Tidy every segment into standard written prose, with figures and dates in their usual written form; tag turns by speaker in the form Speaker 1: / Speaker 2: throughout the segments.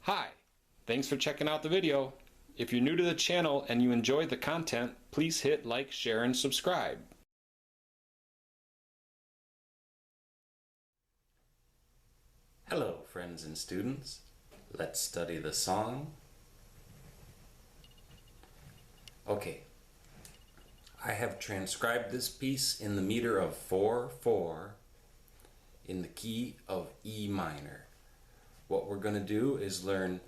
Speaker 1: Hi, thanks for checking out the video. If you're new to the channel and you enjoyed the content, please hit like, share, and subscribe.
Speaker 2: Hello, friends and students. Let's study the song. Okay, I have transcribed this piece in the meter of 4/4 in the key of E minor. What we're going to do is learn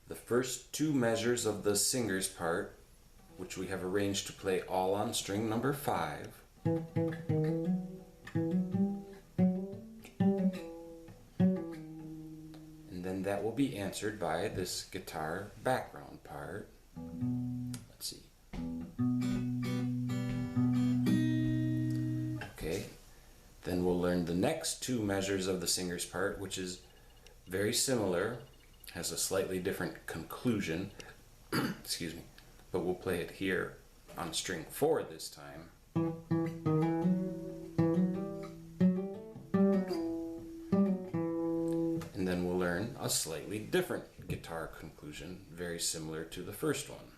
Speaker 2: the first two measures of the singer's part, which we have arranged to play all on string number 5. And then that will be answered by this guitar background part. Let's see. Okay, then we'll learn the next two measures of the singer's part, which is very similar, has a slightly different conclusion, excuse me, but we'll play it here on string 4 this time. And then we'll learn a slightly different guitar conclusion, very similar to the first one.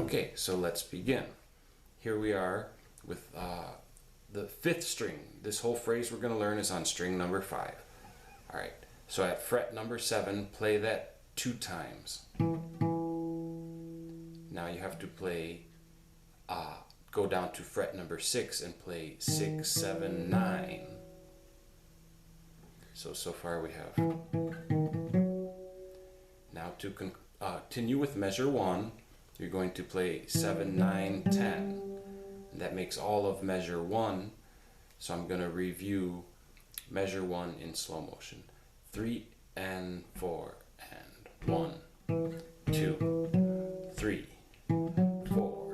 Speaker 2: Okay, so let's begin. Here we are with the 5th string. This whole phrase we're going to learn is on string number 5. Alright, so at fret number 7, play that 2 times. Now you have to play, go down to fret number 6 and play 6, 7, 9. So far we have. Now to continue with measure 1, you're going to play 7, 9, 10. And that makes all of measure 1. So I'm going to review measure 1 in slow motion. 3 and 4 and 1, 2, 3, 4.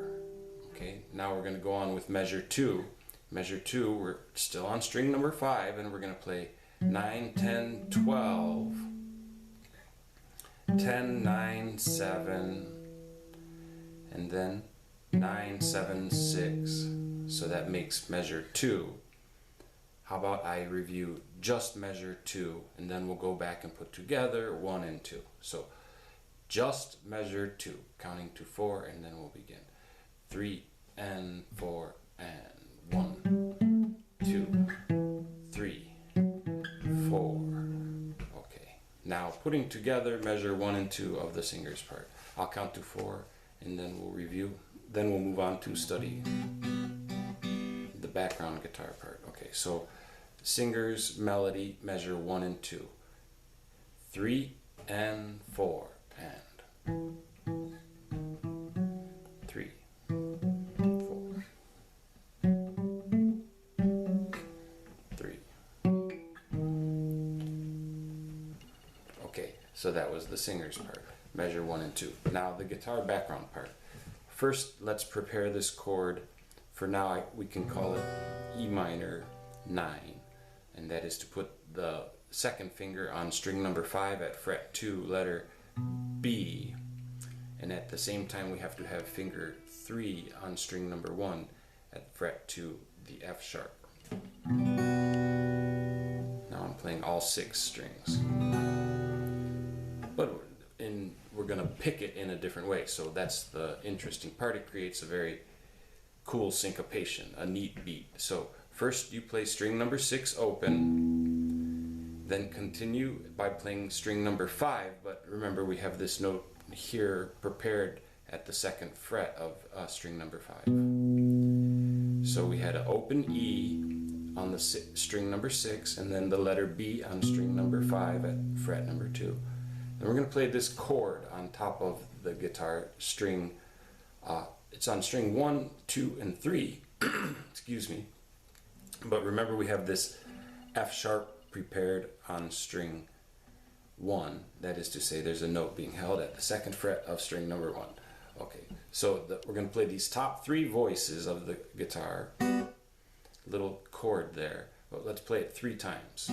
Speaker 2: Okay, now we're going to go on with measure 2. Measure 2, we're still on string number 5, and we're going to play 9, 10, 12, 10, 9, 7, and then 9, 7, 6. So that makes measure 2. How about I review just measure 2, and then we'll go back and put together 1 and 2. So just measure 2, counting to 4, and then we'll begin. 3 and 4 and 1, 2, 3, 4. Okay, now putting together measure 1 and 2 of the singer's part. I'll count to 4, and then we'll review. Then we'll move on to study the background guitar part. Okay, so singer's melody, measure 1 and 2. 3 and 4 and 3, 4, 3. Okay, so that was the singer's part, measure 1 and 2. Now the guitar background part. First, let's prepare this chord. For now, we can call it E minor 9, and that is to put the second finger on string number 5 at fret 2, letter B, and at the same time we have to have finger 3 on string number 1 at fret 2, the F sharp. Now I'm playing all 6 strings, but we're going to pick it in a different way, so that's the interesting part. It creates a very cool syncopation, a neat beat. So first you play string number 6 open, then continue by playing string number 5, but remember we have this note here prepared at the 2nd fret of string number 5. So we had an open E on the string number 6, and then the letter B on string number 5 at fret number 2. And we're going to play this chord on top of the guitar string. It's on string 1, 2, and 3. Excuse me. But remember, we have this F sharp prepared on string 1. That is to say, there's a note being held at the 2nd fret of string number 1. Okay, so we're going to play these top 3 voices of the guitar. Little chord there. But let's play it 3 times.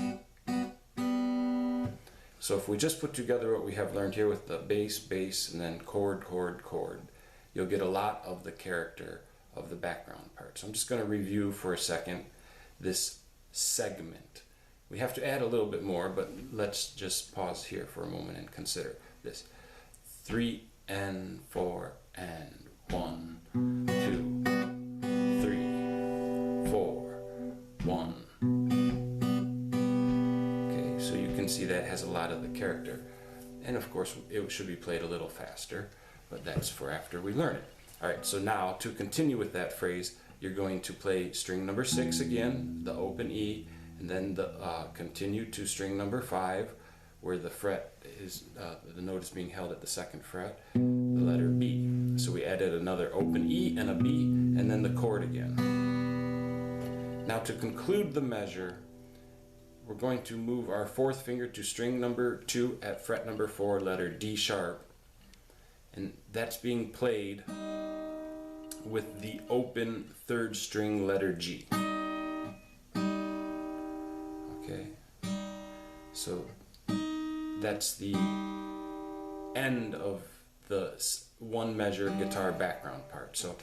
Speaker 2: So if we just put together what we have learned here with the bass, bass, and then chord, chord, chord, you'll get a lot of the character of the background part. So I'm just going to review for a second this segment. We have to add a little bit more, but let's just pause here for a moment and consider this. 3 and 4 and 1, 2, 3, 4, 1. Okay, so you can see that has a lot of the character. And of course, it should be played a little faster, but that's for after we learn it. All right, so now to continue with that phrase, you're going to play string number 6 again, the open E, and then continue to string number 5, where the fret is the note is being held at the 2nd fret, the letter B. So we added another open E and a B, and then the chord again. Now to conclude the measure, we're going to move our 4th finger to string number 2 at fret number 4, letter D sharp, and that's being played with the open 3rd string letter G. Okay, so that's the end of the 1 measure guitar background part. So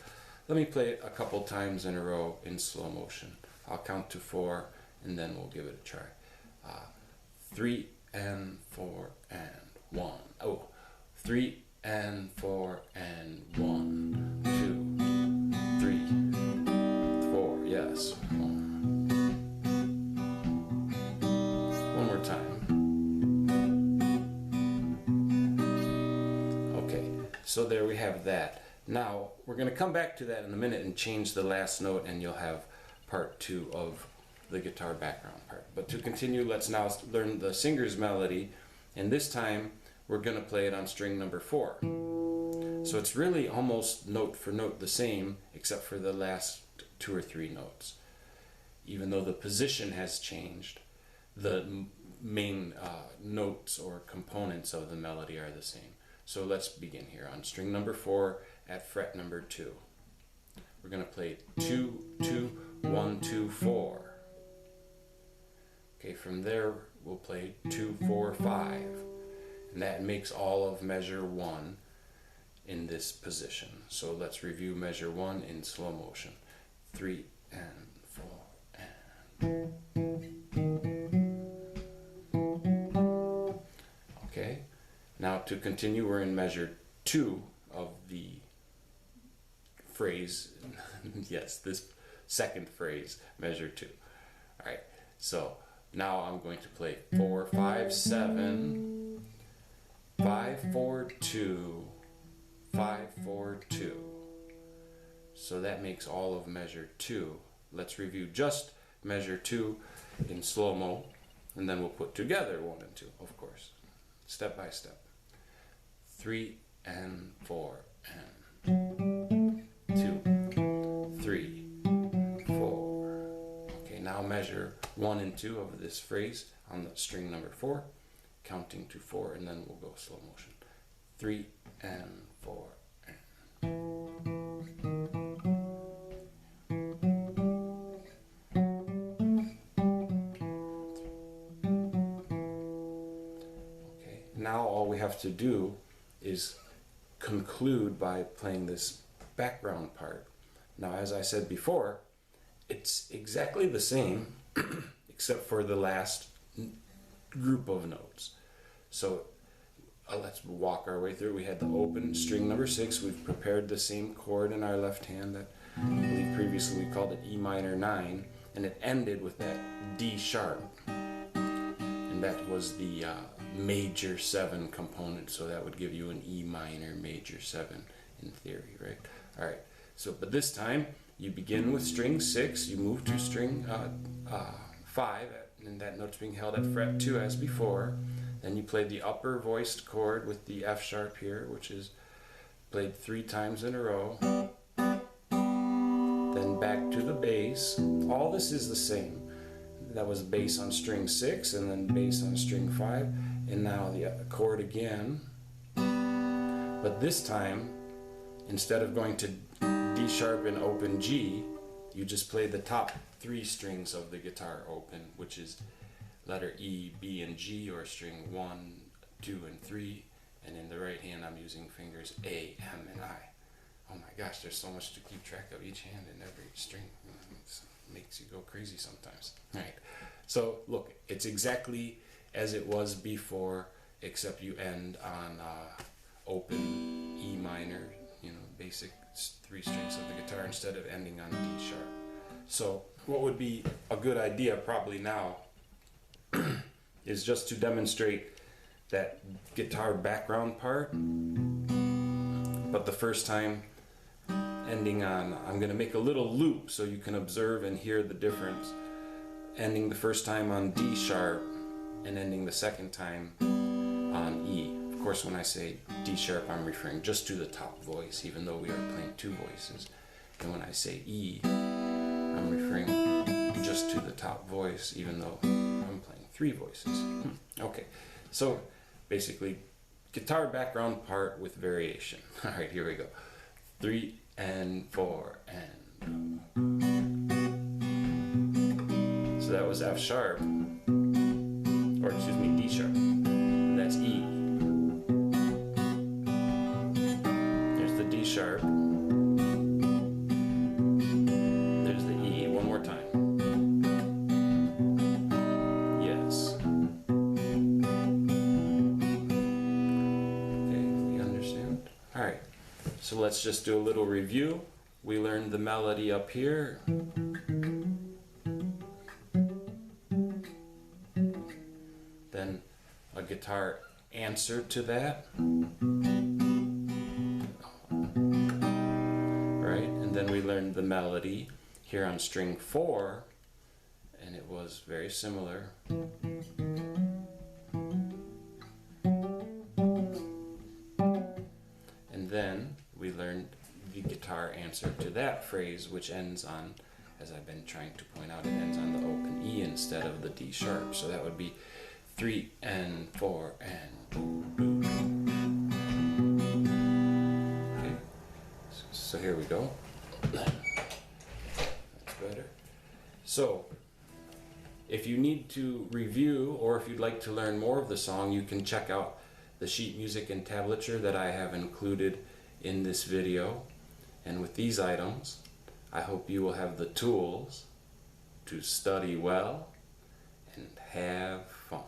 Speaker 2: let me play it a couple times in a row in slow motion. I'll count to 4 and then we'll give it a try. 3 and 4 and 1. Oh, 3 and 4 and 1, 2, 3, 4. Yes. 1 more time. Okay, so there we have that. Now we're going to come back to that in a minute and change the last note, and you'll have part 2 of the guitar background part. But to continue, let's now learn the singer's melody, and this time we're going to play it on string number 4. So it's really almost note for note the same, except for the last 2 or 3 notes. Even though the position has changed, the main notes or components of the melody are the same. So let's begin here on string number 4 at fret number 2. We're going to play 2, 2, 1, 2, 4. Okay, from there we'll play 2, 4, 5. And that makes all of measure 1 in this position. So let's review measure 1 in slow motion. 3 and 4 and... Okay, now to continue, we're in measure 2 of the phrase. Yes, this 2nd phrase, measure 2. All right, so now I'm going to play 4, 5, 7, 5, 4, 2, 5, 4, 2. So that makes all of measure 2. Let's review just measure 2 in slow-mo, and then we'll put together 1 and 2, of course, step by step. 3 and 4 and 2, 3, 4. Okay, now measure 1 and 2 of this phrase on the string number 4, counting to 4, and then we'll go slow motion. 3 and 4 and... Okay, now all we have to do is conclude by playing this background part. Now, as I said before, it's exactly the same except for the last group of notes. So let's walk our way through. We had the open string number 6. We've prepared the same chord in our left hand that I believe previously we called it E minor 9, and it ended with that D sharp, and that was the major 7 component, so that would give you an E minor major 7 in theory, right? All right, so but this time you begin with string 6, you move to string 5, and that note's being held at fret 2 as before. Then you play the upper voiced chord with the F sharp here, which is played 3 times in a row. Then back to the bass. All this is the same. That was bass on string 6 and then bass on string 5. And now the chord again. But this time, instead of going to D sharp and open G, you just play the top 3 strings of the guitar open, which is letter E, B, and G, or string 1, 2, and 3. And in the right hand, I'm using fingers A, M, and I. Oh my gosh, there's so much to keep track of each hand and every string. It makes you go crazy sometimes. All right. So look, it's exactly as it was before, except you end on open E minor, basic 3 strings of the guitar instead of ending on D sharp. So what would be a good idea probably now is just to demonstrate that guitar background part, but the first time ending on, I'm going to make a little loop so you can observe and hear the difference, ending the first time on D sharp and ending the second time on E. Of course, when I say D sharp, I'm referring just to the top voice, even though we are playing 2 voices. And when I say E, I'm referring just to the top voice, even though I'm playing 3 voices. Okay, so basically, guitar background part with variation. All right, here we go. 3 and 4 and. So that was F sharp, or excuse me, D sharp. And that's E. There's the D sharp. There's the E. One more time. Yes. Okay, we understand? All right. So let's just do a little review. We learned the melody up here. Then a guitar answer to that. Right? And then we learned the melody here on string 4, and it was very similar. And then we learned the guitar answer to that phrase, which ends on, as I've been trying to point out, it ends on the open E instead of the D sharp. So that would be 3 and 4 and. Okay, so here we go. That's better. So if you need to review, or if you'd like to learn more of the song, you can check out the sheet music and tablature that I have included in this video. And with these items, I hope you will have the tools to study well and have fun.